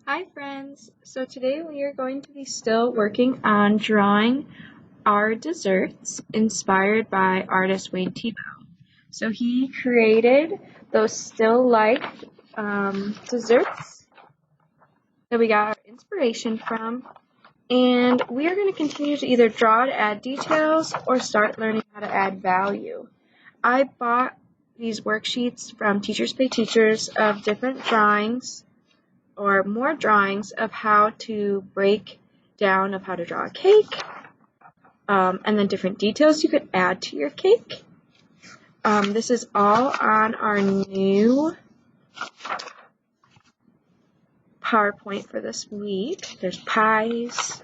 Hi friends! So today we are going to be still working on drawing our desserts inspired by artist Wayne Thiebaud. So he created those still life desserts that we got our inspiration from, and we are going to continue to either draw to add details or start learning how to add value. I bought these worksheets from Teachers Pay Teachers of different drawings or more drawings of how to break down of how to draw a cake, and then different details you could add to your cake. This is all on our new PowerPoint for this week. There's pies,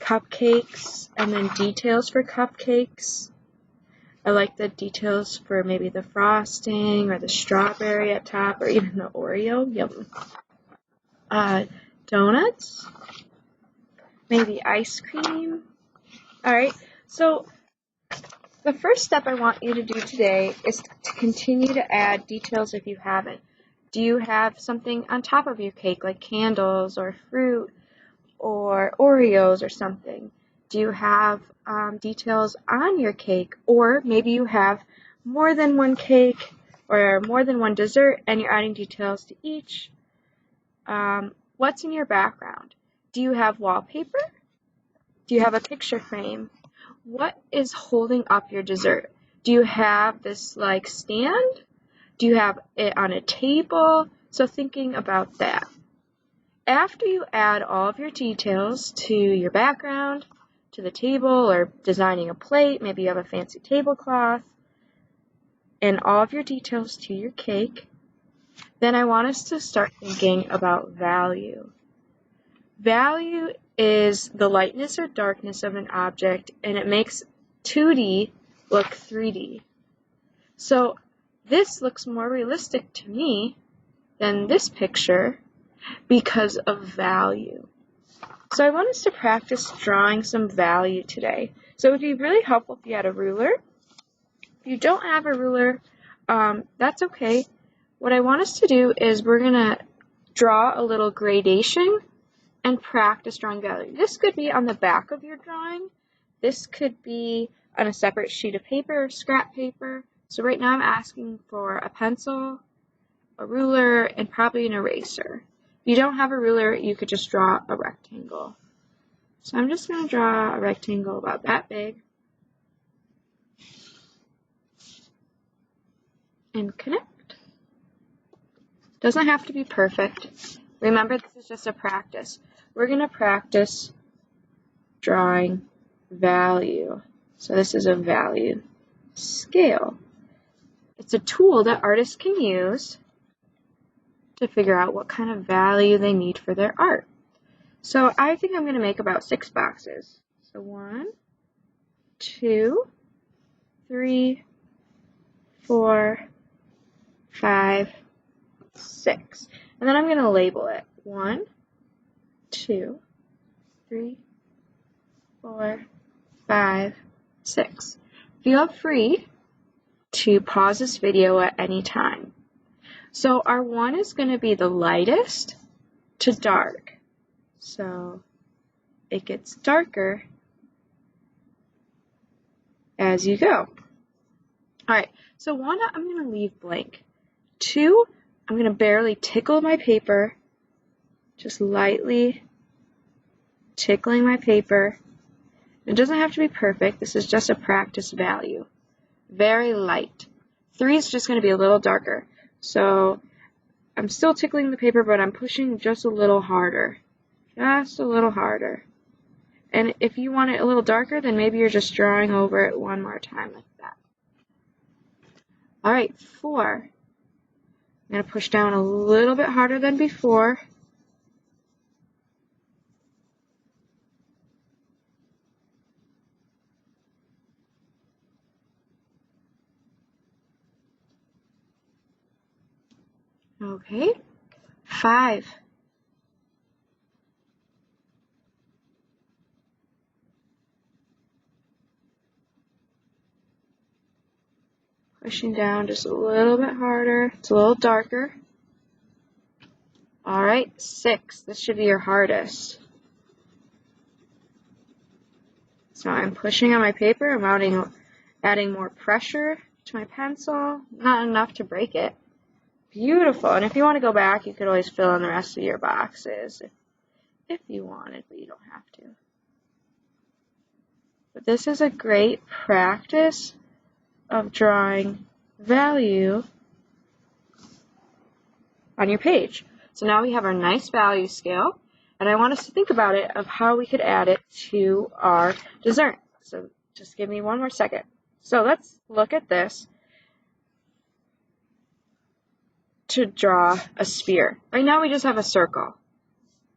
cupcakes, and then details for cupcakes. I like the details for maybe the frosting or the strawberry at top or even the Oreo. Yum. Donuts, maybe ice cream. Alright, so the first step I want you to do today is to continue to add details if you haven't. Do you have something on top of your cake like candles or fruit or Oreos or something? Do you have details on your cake, or maybe you have more than one cake or more than one dessert and you're adding details to each? What's in your background? Do you have wallpaper? Do you have a picture frame? What is holding up your dessert? Do you have this like stand? Do you have it on a table? So thinking about that. After you add all of your details to your background, to the table, or designing a plate, maybe you have a fancy tablecloth, and all of your details to your cake, then I want us to start thinking about value. Value is the lightness or darkness of an object, and it makes 2D look 3D. So this looks more realistic to me than this picture because of value. So I want us to practice drawing some value today. So it would be really helpful if you had a ruler. If you don't have a ruler, that's okay. What I want us to do is we're going to draw a little gradation and practice drawing value. This could be on the back of your drawing. This could be on a separate sheet of paper, scrap paper. So right now I'm asking for a pencil, a ruler, and probably an eraser. If you don't have a ruler, you could just draw a rectangle. So I'm just going to draw a rectangle about that big and connect. Doesn't have to be perfect. Remember, this is just a practice. We're going to practice drawing value. So this is a value scale. It's a tool that artists can use to figure out what kind of value they need for their art. So I think I'm going to make about 6 boxes. So 1, 2, 3, 4, 5, 6. And then I'm going to label it 1, 2, 3, 4, 5, 6. Feel free to pause this video at any time. So our 1 is going to be the lightest to dark. So it gets darker as you go. Alright, so 1 I'm going to leave blank. 2, I'm going to barely tickle my paper, just lightly tickling my paper. It doesn't have to be perfect. This is just a practice value. Very light. 3 is just going to be a little darker. So I'm still tickling the paper, but I'm pushing just a little harder. Just a little harder. And if you want it a little darker, then maybe you're just drawing over it one more time like that. Alright, 4. I'm going to push down a little bit harder than before. Okay, 5. Pushing down just a little bit harder. It's a little darker. All right, 6. This should be your hardest. So I'm pushing on my paper. I'm adding more pressure to my pencil. Not enough to break it. Beautiful. And if you want to go back, you could always fill in the rest of your boxes if you wanted, but you don't have to. But this is a great practice of drawing value on your page. So now we have our nice value scale, and I want us to think about it of how we could add it to our dessert. So just give me one more second. So let's look at this to draw a sphere. Right now we just have a circle,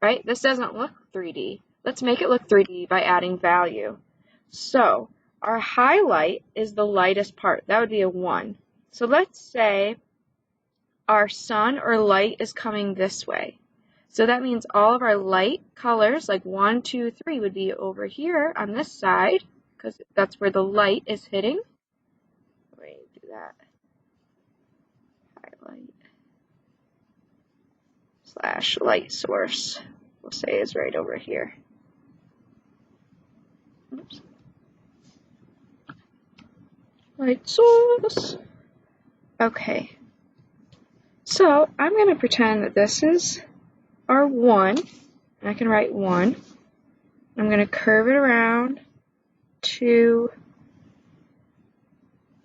right? This doesn't look 3D. Let's make it look 3D by adding value. So our highlight is the lightest part. That would be a 1. So let's say our sun or light is coming this way. So that means all of our light colors, like 1, 2, 3, would be over here on this side, because that's where the light is hitting. Wait, do that. Highlight / light source, we'll say, is right over here. Oops. Light source. Okay. So I'm going to pretend that this is our 1, and I can write 1. I'm going to curve it around 2,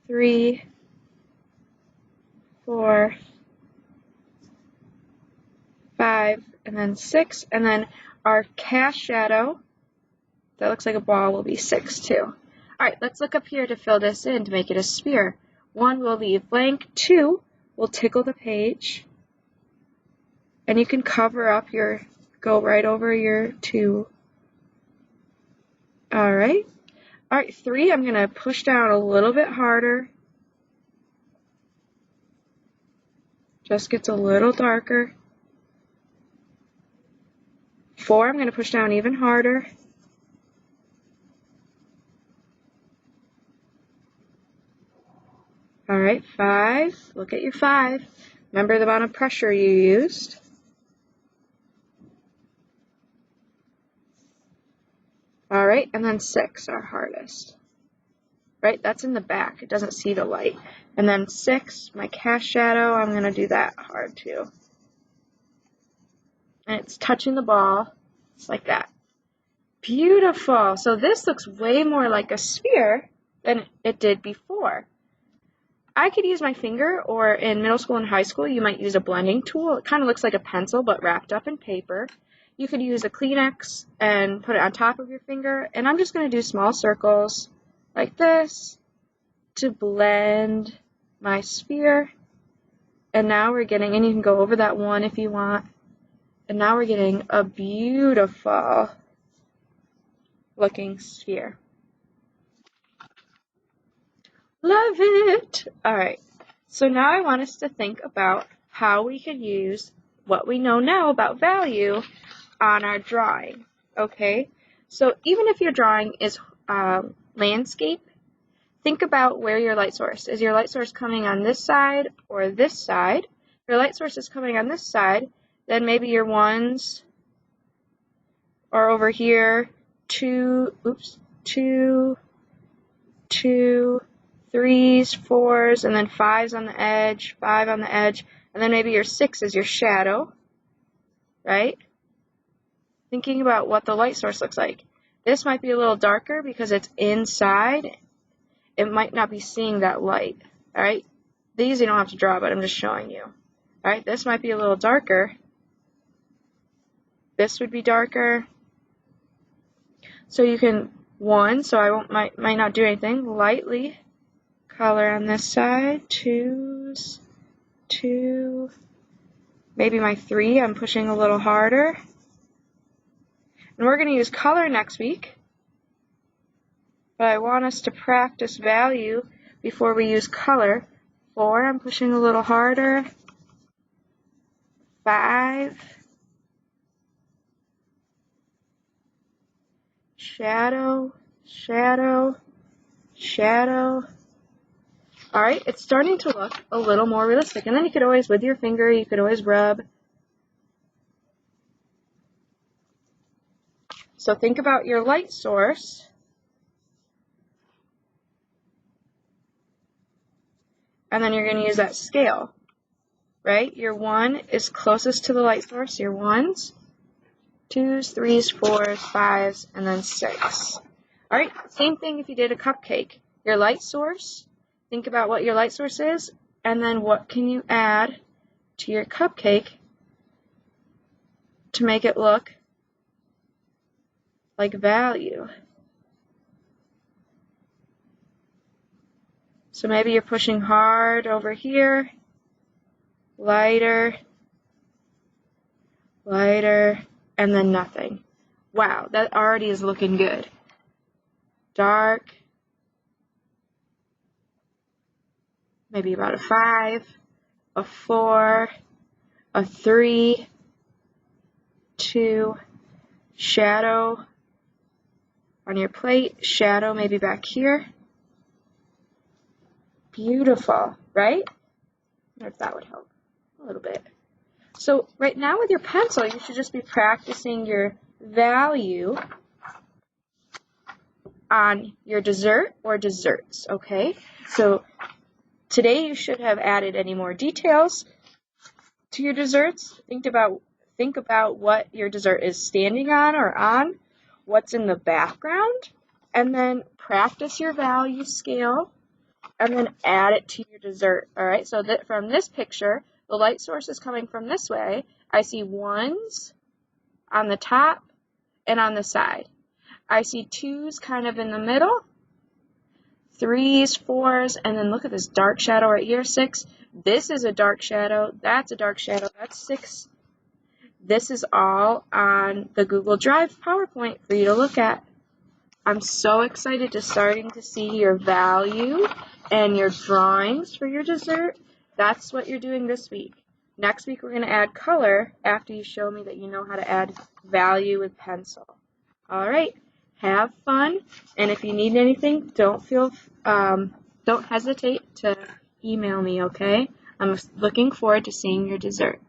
3, 4, 5, and then 6, and then our cast shadow that looks like a ball will be 6 too. Alright, let's look up here to fill this in to make it a sphere. 1 we'll leave blank, 2 we'll tickle the page, and you can cover up go right over your 2. Alright, 3 I'm going to push down a little bit harder. Just gets a little darker. 4 I'm going to push down even harder. Alright, 5, look at your 5. Remember the amount of pressure you used. Alright, and then 6, our hardest. Right, that's in the back, it doesn't see the light. And then 6, my cast shadow, I'm going to do that hard too. And it's touching the ball, just like that. Beautiful! So this looks way more like a sphere than it did before. I could use my finger, or in middle school and high school, you might use a blending tool. It kind of looks like a pencil, but wrapped up in paper. You could use a Kleenex and put it on top of your finger, and I'm just going to do small circles like this to blend my sphere. And now we're getting, and you can go over that 1 if you want, and now we're getting a beautiful looking sphere. Love it! Alright, so now I want us to think about how we could use what we know now about value on our drawing, okay? So even if your drawing is landscape, think about where your light source is. Your light source coming on this side or this side? If your light source is coming on this side, then maybe your 1s are over here, 2, 3s, 4s, and then 5s on the edge, 5 on the edge, and then maybe your 6 is your shadow, right? Thinking about what the light source looks like. This might be a little darker because it's inside. It might not be seeing that light, all right? These you don't have to draw, but I'm just showing you. All right, this might be a little darker. This would be darker. So you can, 1, so I might not do anything, lightly color on this side, 2s, 2, maybe my 3, I'm pushing a little harder. And we're going to use color next week, but I want us to practice value before we use color. 4, I'm pushing a little harder. 5, shadow, shadow, shadow. All right, it's starting to look a little more realistic. And then you could always, with your finger, you could always rub So think about your light source. And then you're going to use that scale, right? Your 1 is closest to the light source, your 1s, 2s, 3s, 4s, 5s, and then 6. All right, same thing if you did a cupcake. Your light source, think about what your light source is, and then what can you add to your cupcake to make it look like value. So maybe you're pushing hard over here, lighter, lighter, and then nothing. Wow, that already is looking good. Dark, maybe about a 5, a 4, a 3, 2, shadow on your plate, shadow maybe back here. Beautiful, right? I wonder if that would help a little bit. So right now with your pencil, you should just be practicing your value on your dessert or desserts, okay? So today you should have added any more details to your desserts. Think about what your dessert is standing on or on, what's in the background, and then practice your value scale, and then add it to your dessert, all right? So that from this picture, the light source is coming from this way. I see 1s on the top and on the side. I see 2s kind of in the middle, 3s, 4s, and then look at this dark shadow right here, 6. This is a dark shadow, that's a dark shadow, that's 6. This is all on the Google Drive PowerPoint for you to look at. I'm so excited to starting to see your value and your drawings for your dessert. That's what you're doing this week. Next week, we're going to add color after you show me that you know how to add value with pencil. All right, have fun. And if you need anything, don't hesitate to email me, okay? I'm looking forward to seeing your dessert.